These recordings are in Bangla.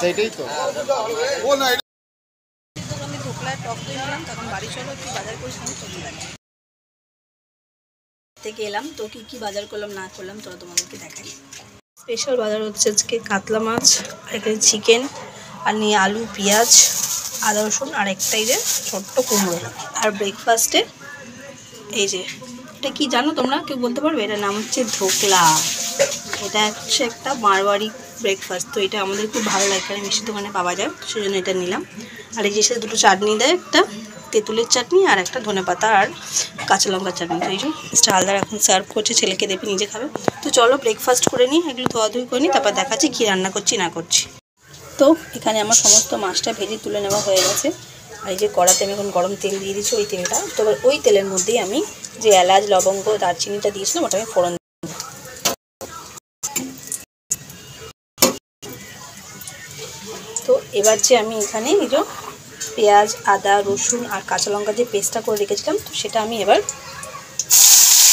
সেইটাই তো ও না আমি ধোকলায় টক দই নিলাম, তখন বাড়ি চলো একটু বাজার করে সঙ্গে চলে গেলাম। থেকে এলাম তো কি বাজার করলাম না করলাম তোরা তোমাদেরকে দেখাই। স্পেশাল বাজার হচ্ছে আজকে কাতলা মাছ, আর এখানে চিকেন, আর নিয়ে আলু, পেঁয়াজ, আদা রসুন, আর একটাই যে ছোট্ট কুমড়ো। আর ব্রেকফাস্টে এই যে এটা কি জানো তোমরা, কেউ বলতে পারবে? এটার নাম হচ্ছে ধোকলা। এটা হচ্ছে একটা মারওয়াড়ি ব্রেকফাস্ট। তো এটা আমাদের খুব ভালো লাগে, এখানে মিষ্টির দোকানে পাওয়া যায়, সেজন্য এটা নিলাম। আর এই যে সাথে দুটো চাটনি দেয়, একটা তেঁতুলের চাটনি আর একটা ধনেপাতা আর কাঁচা লঙ্কার চাটনি। তো এই যে মিস্টার হালদার এখন সার্ভ করছে, ছেলেকে দেবে, নিজে খাবে। তো চলো ব্রেকফাস্ট করে নিই, এগুলো ধোয়াধুয়ি করে নিই, তারপর দেখাচ্ছি কী রান্না করছি না করছি। তো এখানে আমার সমস্ত মাছটা ভেজে তুলে নেওয়া হয়ে গেছে। আর এই যে কড়াতে আমি এখন গরম তেল দিয়ে দিচ্ছি, ওই তেলটা। তো এবার ওই তেলের মধ্যেই আমি যে এলাচ, লবঙ্গ, দারচিনিটা দিয়েছিলাম ওটা আমি ফোড়ন। তো এবার যে আমি এখানে এই যে পেঁয়াজ, আদা, রসুন আর কাঁচা লঙ্কা যে পেস্টটা করে রেখেছিলাম, তো সেটা আমি এবার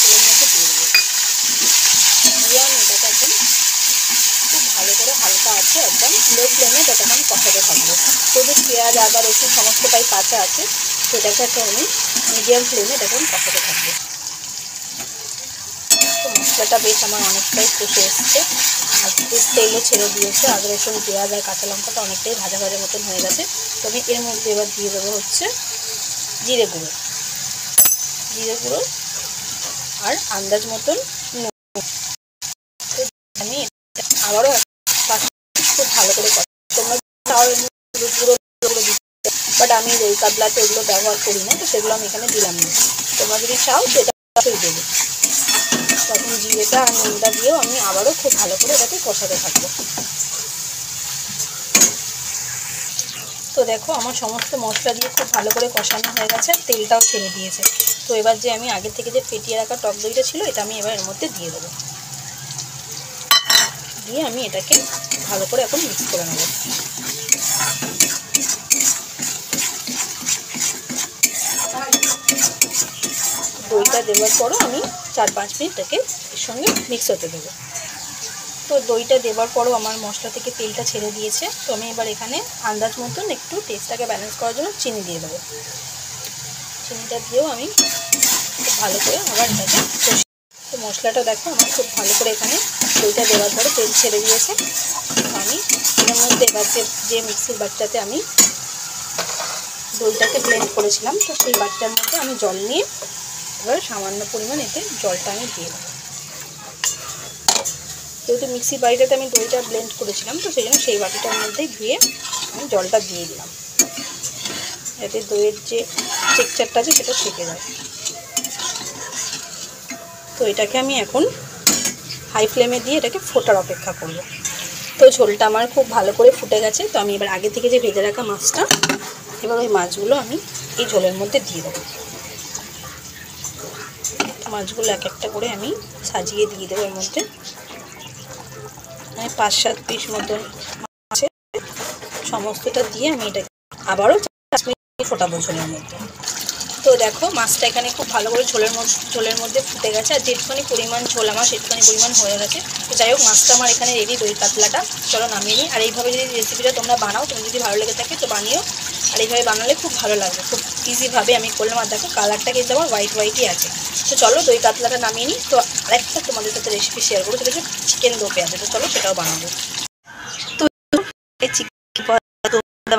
তেলের মধ্যে দিয়ে দেবো। দিয়ে আমি এটাকে একদম খুব ভালো করে হালকা আছে একদম লো ফ্লেমে এটাকে আমি কষাতে থাকবো। তো যে পেঁয়াজ, আদা, রসুন সমস্তটাই কাঁচা আছে, তো এটাকে একটা আমি মিডিয়াম ফ্লেমে এটাকে আমি কষাতে থাকবো। তো মশলাটা বেশ আমার অনেকটাই কষে এসছে, আর তেলও ছেড়ে দিয়েছে। আদা, রসুন, পেঁয়াজ আর কাঁচা লঙ্কাটা অনেকটাই ভাজা ভাজা মতন হয়ে গেছে। তো আমি এর মধ্যে এবার দিয়ে দেবো হচ্ছে জিরে গুঁড়ো আর আন্দাজ মতন নুন। আমি আবারও খুব ভালো করে তোমরা গুঁড়ো দিতে, বাট আমি ওই কাতলাতে ওগুলো ব্যবহার করি না, তো সেগুলো আমি এখানে দিলাম না। তোমরা যদি চাও সেটা অবশ্যই দেবে। তখন জিরেটা আর নুনটা দিয়েও আমি আবারও খুব ভালো করে এটাকে কষাতে থাকবো। তো দেখো আমার সমস্ত মশলা দিয়ে খুব ভালো করে কষানো হয়ে গেছে, তেলটাও ছেড়ে দিয়েছে। তো এবার যে আমি আগে থেকে যে ফেটিয়ে রাখা টক দইটা ছিল, এটা আমি এবার এর মধ্যে দিয়ে দেবো। দিয়ে আমি এটাকে ভালো করে এখন মিক্স করে নেব। দইটা দেওয়ার পরও আমি 4-5 মিনিট এটাকে এর সঙ্গে মিক্স হতে দেবো। তো দইটা দেওয়ার পরও আমার মশলা থেকে তেলটা ছেড়ে দিয়েছে। তো আমি এবার এখানে আন্দাজ মতন একটু টেস্টটাকে ব্যালেন্স করার জন্য চিনি দিয়ে দেবো। চিনিটা দিয়েও আমি খুব ভালো করে আবার এটাকে কষি। তো মশলাটা দেখো আমার খুব ভালো করে এখানে দইটা দেওয়ার পরে তেল ছেড়ে দিয়েছে। আমি এর মধ্যে এবার যে মিক্সির বাটিটাতে আমি দইটাকে ব্লেন্ড করেছিলাম, তো সেই বাটিটার মধ্যে আমি জল নিয়ে এবার সামান্য পরিমাণ এতে জলটা আমি দিয়ে দেবো। যেহেতু মিক্সির বাটিটাতে আমি দইটা ব্লেন্ড করেছিলাম, তো সেই জন্য সেই বাটিটার মধ্যেই ধুয়ে আমি জলটা দিয়ে দিলাম, এতে দইয়ের যে টেক্সচারটা আছে সেটা থেকে যায়। তো এটাকে আমি এখন হাই ফ্লেমে দিয়ে এটাকে ফোটার অপেক্ষা করব। তো ঝোলটা আমার খুব ভালো করে ফুটে গেছে। তো আমি এবার আগে থেকে যে ভেজে রাখা মাছটা, এবার ওই মাছগুলো আমি এই ঝোলের মধ্যে দিয়ে দেবো। মাছগুলো এক একটা করে আমি সাজিয়ে দিয়ে দেবো এর মধ্যে। 5-7 পিস মতন আছে, সমস্তটা দিয়ে আমি এটাকে আবারও 5 মিনিট ফোটাবো ঝোলের মধ্যে। তো দেখো মাছটা এখানে খুব ভালো করে ঝোলের মধ্যে ফুটে গেছে, আর যেটুখানি পরিমাণ ঝোল আমার সেটুখানি পরিমাণ হয়ে গেছে। তো যাই হোক মাছটা আমার এখানে রেডি, দই কাতলাটা। চলো নামিয়ে নিই। আর এইভাবে যদি রেসিপিটা তোমরা বানাও, তুমি যদি ভালো লেগে থাকে তো বানিও, আর এইভাবে বানালে খুব ভালো লাগবে। খুব ইজিভাবে আমি করলাম। আর দেখো কালারটা কিন্তু আমার হোয়াইটই আছে। তো চলো দই কাতলাটা নামিয়ে নিই। তো আরেকটা তোমাদের সাথে রেসিপি শেয়ার করবো, সেটা হচ্ছে চিকেন দো পেঁয়াজা। তো চলো সেটাও বানাবো। তো এই চিকেন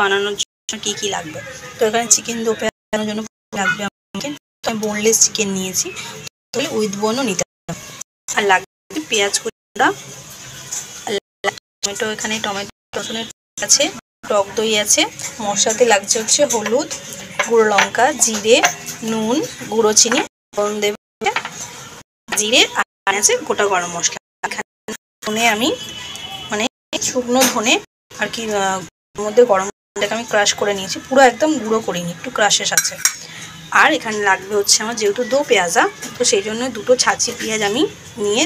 বানানোর জন্য কী লাগবে, তো এখানে চিকেন দো পেঁয়াজা বানানোর জন্য লাগবে আমাকে, আমি বোনলেস চিকেন নিয়েছি, তাহলে উইথ বোনও নিতে হবে। আর লাগবে পেঁয়াজ কুচি, টমেটো, এখানে টমেটো রসুনের আছে, টক দই আছে, মশলাতে লাগছে হচ্ছে হলুদ, গুঁড়ো লঙ্কা, জিরে, নুন, গুঁড়ো চিনি, দেবে জিরে, আর আছে গোটা গরম মশলা। ধনে আমি মানে শুকনো ধনে আর কি মধ্যে গরম মশলাটাকে আমি ক্রাশ করে নিয়েছি, পুরো একদম গুঁড়ো করিনি, একটু ক্রাশের আছে। আর এখানে লাগবে হচ্ছে আমার যেহেতু দো পেঁয়াজা, তো সেই জন্য দুটো ছাঁচি পেঁয়াজ আমি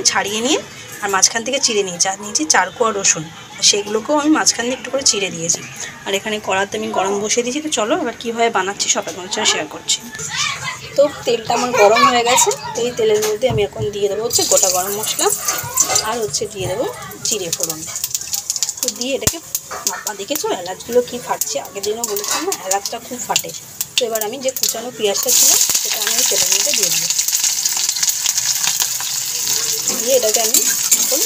ছাড়িয়ে নিয়ে আর মাঝখান থেকে চিড়ে নিয়েছি। আর নিয়েছি 4 কোয়া রসুন, সেগুলোকেও আমি মাঝখান দিয়ে একটু করে চিড়ে দিয়েছি। আর এখানে কড়াতে আমি গরম বসিয়ে দিয়েছি। তো চলো এবার কীভাবে বানাচ্ছি সব আপনাদের সাথে শেয়ার করছি। তো তেলটা আমার গরম হয়ে গেছে। তো এই তেলের মধ্যে আমি এখন দিয়ে দেবো হচ্ছে গোটা গরম মশলা, আর হচ্ছে দিয়ে দেবো জিরে ফোড়ন। তো দিয়ে এটাকে মাপা, দেখেছো এলাচগুলো কি ফাটছে, আগের দিনও বলেছিলাম না এলাচটা খুব ফাটে। তো এবার আমি যে কুচানো পেঁয়াজটা ছিল সেটা আমি তেলের মধ্যে দিয়ে দেবো। দিয়ে এটাকে আমি এখন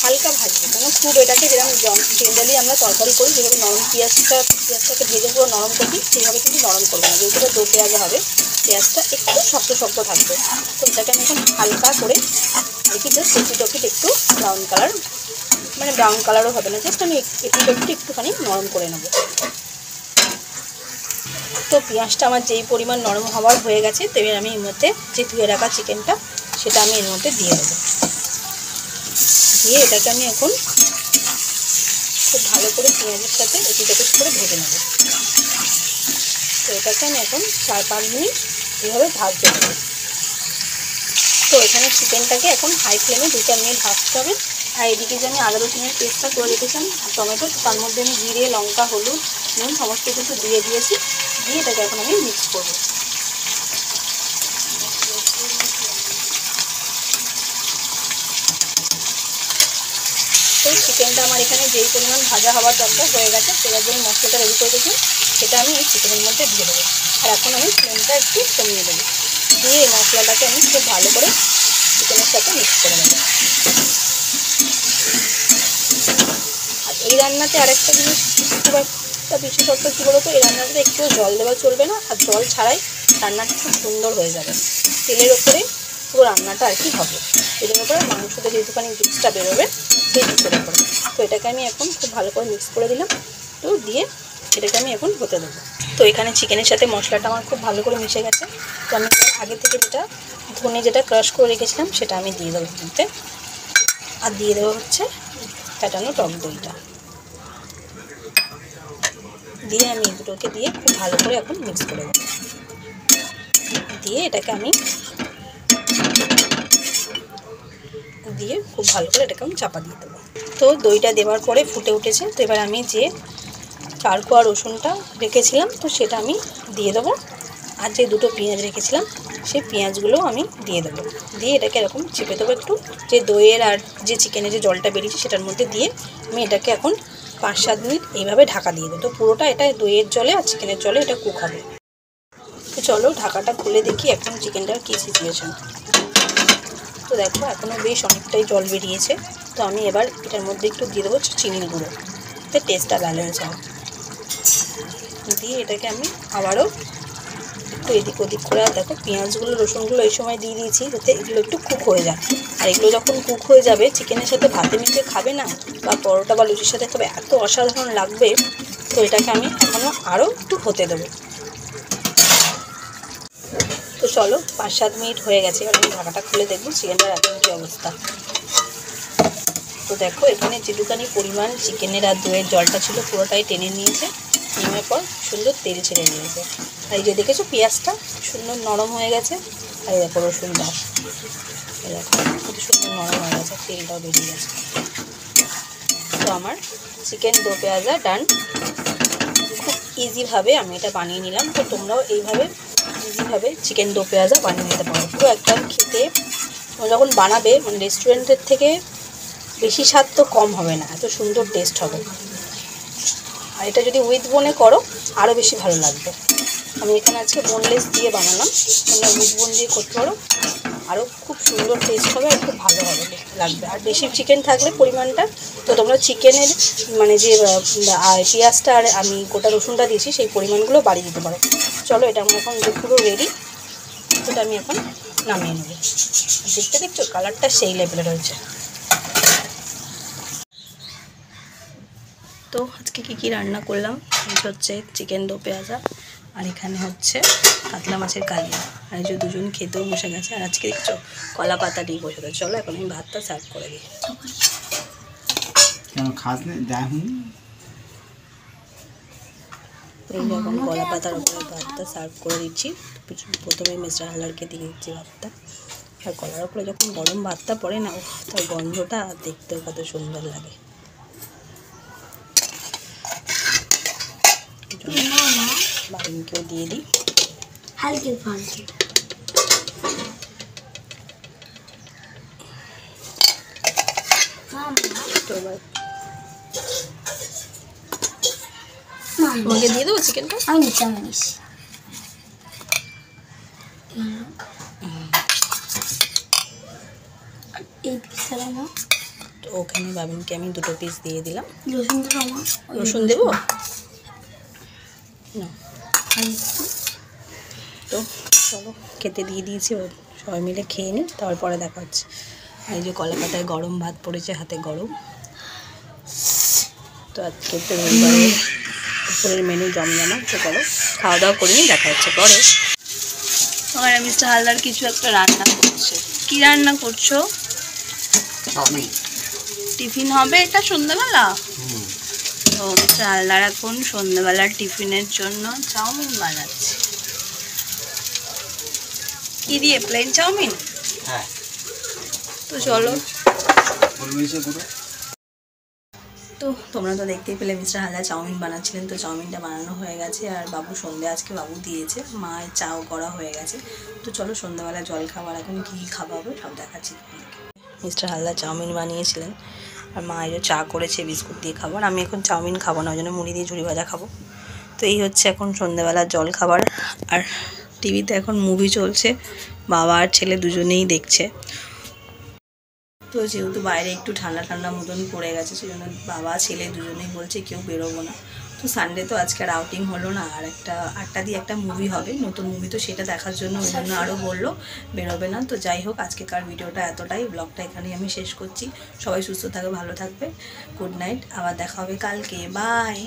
হালকা ভাজবো, কেন খুব এটাকে যেরকম জেনারেলি আমরা তরকারি করি যেভাবে নরম পেঁয়াজটাকে ভেজে পুরো নরম করি সেইভাবে কিন্তু নরম করবো না, যেহেতু দো পেঁয়াজ হবে পেঁয়াজটা একটু শক্ত শক্ত থাকবে। তো এটাকে আমি এখন হালকা করে আর কি জাস্ট এপিট একটু ব্রাউন কালার, মানে ব্রাউন কালারও হবে না, জাস্ট আমি এপিট একটুখানি নরম করে নেব। তো পেঁয়াজটা আমার যেই পরিমাণ নরম হওয়ার হয়ে গেছে, তো এবার আমি এর মধ্যে যে ধুয়ে রাখা চিকেনটা সেটা আমি এর মধ্যে দিয়ে দেবো। দিয়ে এটাকে আমি এখন খুব ভালো করে পেঁয়াজের সাথে এপিট করে ভেজে নেব। তো এটাকে আমি এখন 4-5 মিনিট এইভাবে ভাজতে দেবো। তো এখানে চিকেনটাকে এখন হাই ফ্লেমে 2-4 মিনিট ভাজতে হবে। আর এদিকে যে আমি আদা রসুনের পেস্টটা করে রেখেছিলাম টমেটো, তার মধ্যে আমি জিরে, লঙ্কা, হলুদ, নুন সমস্ত কিছু দিয়ে দিয়েছি। দিয়ে এটাকে এখন আমি মিক্স করব। তো চিকেনটা আমার এখানে যেই পরিমাণ ভাজা হওয়ার দরকার হয়ে গেছে, সেটার জন্য মশলাটা রেডি করে রেখেছি সেটা আমি এই চিকেনের মধ্যে দিয়ে দেবো। আর এখন আমি ফ্লেমটা একটু কমিয়ে দেবো। দিয়ে এই মশলাটাকে আমি খুব ভালো করে চিকেনের সাথে মিক্স করে দেবো। আর এই রান্নাতে আরেকটা জিনিস খুব একটা বিশেষত্ব কী বলো তো, এই রান্নাটাতে একটু জল দেওয়া চলবে না, আর জল ছাড়াই রান্নাটা খুব সুন্দর হয়ে যাবে। তেলের ওপরে পুরো রান্নাটা আর কি হবে, তেলের ওপরে মাংসতে যেটুখানি জুসটা বেরোবে সেই জুসের ওপরে। তো এটাকে আমি এখন খুব ভালো করে মিক্স করে দিলাম। তো দিয়ে এটাকে আমি এখন হতে দেবো। তো এখানে চিকেনের সাথে মশলাটা আমার খুব ভালো করে মিশে গেছে। তো আমি আগে থেকে ধনে যেটা ক্রাশ করে রেখেছিলাম সেটা আমি দিয়ে দেবো মধ্যে। আর দিয়ে দেবো হচ্ছে ফ্যাটানো টক দইটা। দিয়ে আমি এই দুটোকে দিয়ে খুব ভালো করে এখন মিক্স করে দেবো। দিয়ে এটাকে আমি দিয়ে খুব ভালো করে এটাকে আমি চাপা দিয়ে দেবো। তো দইটা দেওয়ার পরে ফুটে উঠেছে। তো এবার আমি যে 4 কোয়া রসুনটা রেখেছিলাম তো সেটা আমি দিয়ে দেবো। আর যে 2টো পেঁয়াজ রেখেছিলাম সেই পেঁয়াজগুলোও আমি দিয়ে দেবো। দিয়ে এটাকে এরকম চেপে দেবো একটু, যে দইয়ের আর যে চিকেনের যে জলটা বেরিয়েছে সেটার মধ্যে দিয়ে আমি এটাকে এখন 5-7 মিনিট এইভাবে ঢাকা দিয়ে দেবো। তো পুরোটা এটা দইয়ের জলে আর চিকেনের জলে এটা কুক হবে। তো চলো ঢাকাটা খুলে দেখি এখন চিকেনটার কী সিচুয়েশান। তো দেখো এখনও বেশ অনেকটাই জল বেরিয়েছে। তো আমি এবার এটার মধ্যে একটু দিয়ে দেবো চিনির গুঁড়ো, তো টেস্টটা ব্যালেন্স হয়। দিয়ে এটাকে আমি আবারও একটু এদিক ওদিক করে, আর দেখো পেঁয়াজগুলো রসুনগুলো এই সময় দিয়ে দিয়েছি যাতে এগুলো একটু কুক হয়ে যায়। আর এগুলো যখন কুক হয়ে যাবে চিকেনের সাথে ভাতে মিশিয়ে খাবে না, বা পরোটা বা লুচির সাথে খাবে, এত অসাধারণ লাগবে। তো এটাকে আমি এখনও আরও একটু হতে দেবো। তো চলো 5-7 মিনিট হয়ে গেছে। এবার আমি ঢাকাটা খুলে দেখবো চিকেনটার এখন কী অবস্থা। তো দেখো এখানে যেটুখানি পরিমাণ চিকেনের আর দইয়ের জলটা ছিল পুরোটাই টেনে নিয়েছে, নেওয়ার পর সুন্দর তেল ছেড়ে নিয়েছে। আর এই যে দেখেছো পেঁয়াজটা সুন্দর নরম হয়ে গেছে। আর এই দেখো রসুনটা, এই দেখো খুব সুন্দর নরম হয়ে গেছে, তেলটাও বেরিয়ে গেছে। তো আমার চিকেন দো পেঁয়াজা ডান। খুব ইজিভাবে আমি এটা বানিয়ে নিলাম। তো তোমরাও এইভাবে ইজিভাবে চিকেন দো পেঁয়াজা বানিয়ে নিতে পারো। পুরো একদম খেতে যখন বানাবে মানে রেস্টুরেন্টের থেকে বেশি স্বাদ তো কম হবে না, এত সুন্দর টেস্ট হবে। আর এটা যদি উইথ বোনে করো আরও বেশি ভালো লাগবে। আমি এখানে আজকে বোনলেস দিয়ে বানালাম, তোমরা উইথ বোন দিয়ে করতে পারো, আরও খুব সুন্দর টেস্ট হবে আর খুব ভালো হবে লাগবে। আর বেশি চিকেন থাকলে পরিমাণটা, তো তোমরা চিকেনের মানে যে পেঁয়াজটা আর আমি গোটা রসুনটা দিয়েছি সেই পরিমাণগুলো বাড়িয়ে দিতে পারো। চলো এটা আমার এখন পুরো রেডি। এটা আমি এখন নামিয়ে নেব। দেখছো কালারটা সেই লেভেলের হয়েছে। তো আজকে কী রান্না করলাম, এটা হচ্ছে চিকেন দো পেঁয়াজা, আর এখানে হচ্ছে কাতলা মাছের কালিয়া। আর যে দুজন খেতেও বসে গেছে। আর আজকে দেখছো কলা পাতা দিয়ে বসে গেছে। চলো এখন আমি ভাতটা সার্ভ করে দিই। এই এখন কলা পাতার উপরে ভাতটা সার্ভ করে দিচ্ছি। প্রথমে মিস্টার হালদারকে দিয়ে দিচ্ছি ভাতটা। আর কলার উপরে যখন গরম ভাতটা পড়ে না, তার গন্ধটা দেখতেও কত সুন্দর লাগে। বাড়িকেও দিয়ে দিই হালকা ফালকে। তো এবার তোমাকে দিয়ে দেবো চিকেনটা? আমি নিচ্ছি এই পিসটা আমার। তো ওখানে বাবিনকে আমি 2টো পিস দিয়ে দিলাম। রসুন দেবো আমার? রসুন দেবো না? তো চলো খেতে দিয়ে দিয়েছি, সবাই মিলে খেয়ে নিই, তারপরে দেখা হচ্ছে। এই যে কলাপাতায় গরম ভাত পড়েছে, হাতে গরম। তো আজকে তো রবিবারে দুপুরের মেনু জমজমা। তো চলো খাওয়া দাওয়া করে নিই, দেখা হচ্ছে পরে। আমার মিস্টার হালদার কিছু একটা রান্না করছে। কি রান্না করছো? চাউমিন। টিফিন হবে এটা সন্ধ্যাবেলা? তো মিস্টার হালদার এখন সন্ধ্যাবেলার টিফিনের জন্য চাউমিন বানাচ্ছে। কি দিয়ে? Plain chowmein? হ্যাঁ। তো চলো। পুরো তো তোমরা তো দেখতেই পেলে মিস্টার হালদার চাউমিন বানাচ্ছিলেন। তো চাউমিনটা বানানো হয়ে গেছে, আর বাবু সন্ধ্যে আজকে বাবু দিয়েছে, মায়ের চাও করা হয়ে গেছে। তো চলো সন্ধ্যাবেলা জল খাবার এখন কী খাওয়া হবে সব দেখাচ্ছি তোমাদেরকে। মিস্টার হালদার চাউমিন বানিয়েছিলেন, আর মা এই চা করেছে বিস্কুট দিয়ে খাবার। আমি এখন চাউমিন খাবো না, ওই জন্য মুড়ি দিয়ে ঝুড়ি ভাজা খাবো। তো এই হচ্ছে এখন সন্ধ্যাবেলার জল খাবার। আর টিভিতে এখন মুভি চলছে, বাবা আর ছেলে দুজনেই দেখছে। তো যেহেতু বাইরে একটু ঠান্ডা ঠান্ডা মতন পড়ে গেছে, সেই জন্য বাবা ছেলে দুজনেই বলছে কেউ বেরোবো না। তো সানডে তো আজকে আর আউটিং হলো না, আর 8টা দিয়ে একটা মুভি হবে, নতুন মুভি, তো সেটা দেখার জন্য ওই জন্য আরও বললো বেরোবে না। তো যাই হোক, আজকেকার ভিডিওটা এতটাই, ব্লগটা এখানেই আমি শেষ করছি। সবাই সুস্থ থাকবে, ভালো থাকবে, গুড নাইট, আবার দেখা হবে কালকে, বাই।